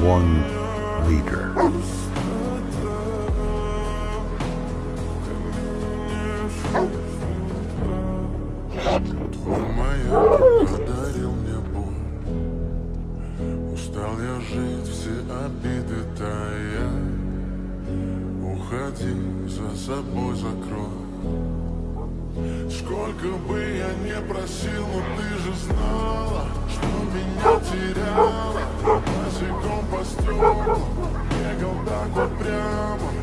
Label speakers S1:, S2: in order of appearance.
S1: one leader.
S2: Твой маяк подарил мне боль. Устал я жить, все обиды тая. Уходи, за собой закрой. Сколько бы я не просил, но ты же знала, что меня теряла. Босиком по стеклам бегал так вот прямо.